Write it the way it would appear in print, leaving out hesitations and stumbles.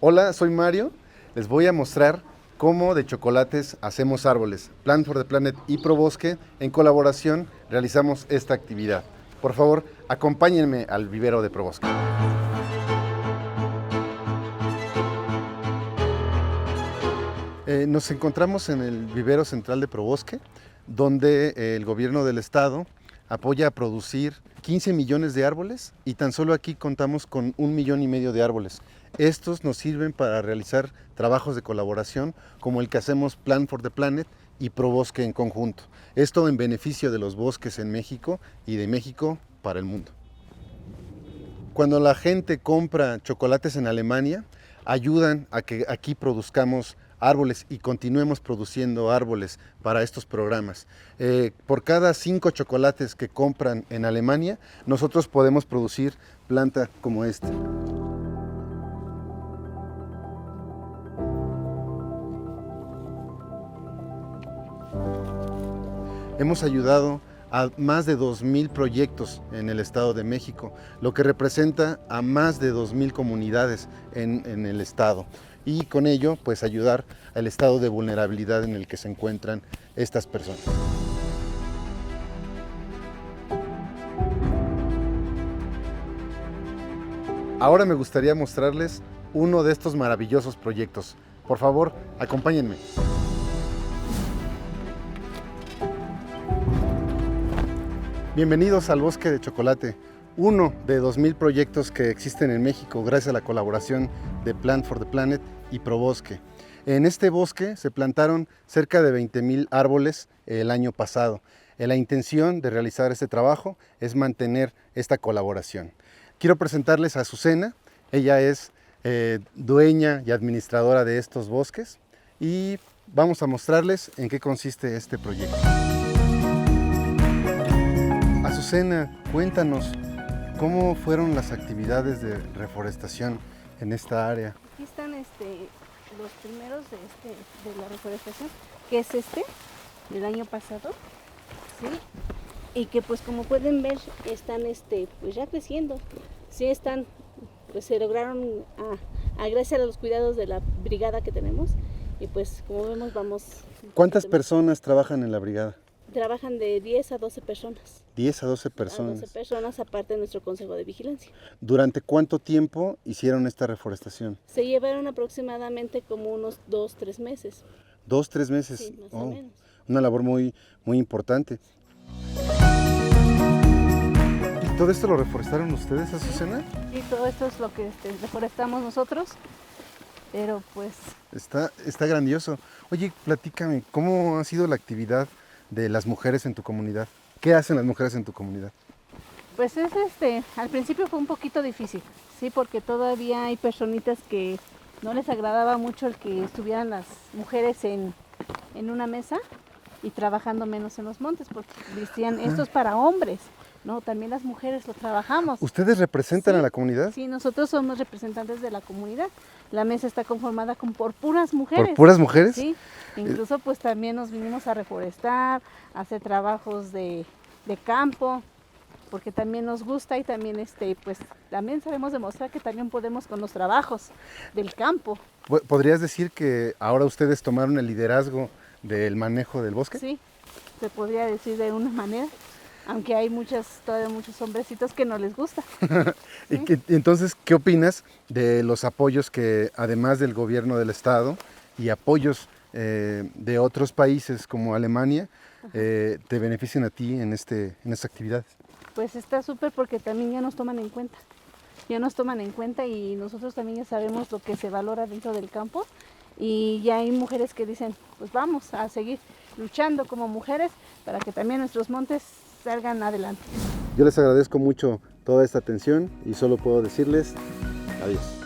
Hola, soy Mario. Les voy a mostrar cómo de chocolates hacemos árboles. Plant for the Planet y Probosque, en colaboración, realizamos esta actividad. Por favor, acompáñenme al vivero de Probosque. Nos encontramos en el vivero central de Probosque, donde el gobierno del estado apoya a producir 15 millones de árboles y tan solo aquí contamos con 1,5 millones de árboles. Estos nos sirven para realizar trabajos de colaboración como el que hacemos Plant for the Planet y Probosque en conjunto. Esto en beneficio de los bosques en México y de México para el mundo. Cuando la gente compra chocolates en Alemania, ayudan a que aquí produzcamos árboles y continuemos produciendo árboles para estos programas. Por cada 5 chocolates que compran en Alemania, nosotros podemos producir planta como esta. Hemos ayudado a más de 2,000 proyectos en el Estado de México, lo que representa a más de 2,000 comunidades en el Estado. Y con ello, pues ayudar al estado de vulnerabilidad en el que se encuentran estas personas. Ahora me gustaría mostrarles uno de estos maravillosos proyectos. Por favor, acompáñenme. Bienvenidos al Bosque de Chocolate, uno de 2,000 proyectos que existen en México gracias a la colaboración de Plant for the Planet y Probosque. En este bosque se plantaron cerca de 20,000 árboles el año pasado. La intención de realizar este trabajo es mantener esta colaboración. Quiero presentarles a Azucena. Ella es dueña y administradora de estos bosques y vamos a mostrarles en qué consiste este proyecto. Azucena, cuéntanos, ¿cómo fueron las actividades de reforestación en esta área? Aquí están los primeros de la reforestación, que es del año pasado, ¿sí? Y que pues como pueden ver están pues ya creciendo, sí están, pues se lograron gracias a los cuidados de la brigada que tenemos y pues como vemos vamos. ¿Cuántas personas trabajan en la brigada? Trabajan de 10 a 12 personas. 10 a 12 personas. A 12 personas, aparte de nuestro consejo de vigilancia. ¿Durante cuánto tiempo hicieron esta reforestación? Se llevaron aproximadamente como unos 2-3 meses. 2-3 meses. Sí, más o menos. Una labor muy importante. ¿Y todo esto lo reforestaron ustedes, Azucena? Sí, todo esto es lo que reforestamos nosotros, pero pues. Está grandioso. Oye, platícame, ¿cómo ha sido la actividad de las mujeres en tu comunidad? ¿Qué hacen las mujeres en tu comunidad? Pues es al principio fue un poquito difícil, sí, porque todavía hay personitas que no les agradaba mucho el que estuvieran las mujeres en una mesa y trabajando menos en los montes, porque decían, esto es para hombres, no, también las mujeres lo trabajamos. ¿Ustedes representan Sí, a la comunidad? Sí, nosotros somos representantes de la comunidad. La mesa está conformada por puras mujeres. ¿Por puras mujeres? Sí, incluso pues también nos vinimos a reforestar, a hacer trabajos de campo, porque también nos gusta y también pues también sabemos demostrar que también podemos con los trabajos del campo. ¿Podrías decir que ahora ustedes tomaron el liderazgo del manejo del bosque? Sí, se podría decir de una manera, aunque hay todavía muchos hombrecitos que no les gusta. ¿Sí? Entonces, ¿qué opinas de los apoyos que, además del gobierno del estado y apoyos de otros países como Alemania, te benefician a ti en estas actividades? Pues está súper porque también ya nos toman en cuenta. Ya nos toman en cuenta y nosotros también ya sabemos lo que se valora dentro del campo. Y ya hay mujeres que dicen, pues vamos a seguir luchando como mujeres para que también nuestros montes salgan adelante. Yo les agradezco mucho toda esta atención y solo puedo decirles adiós.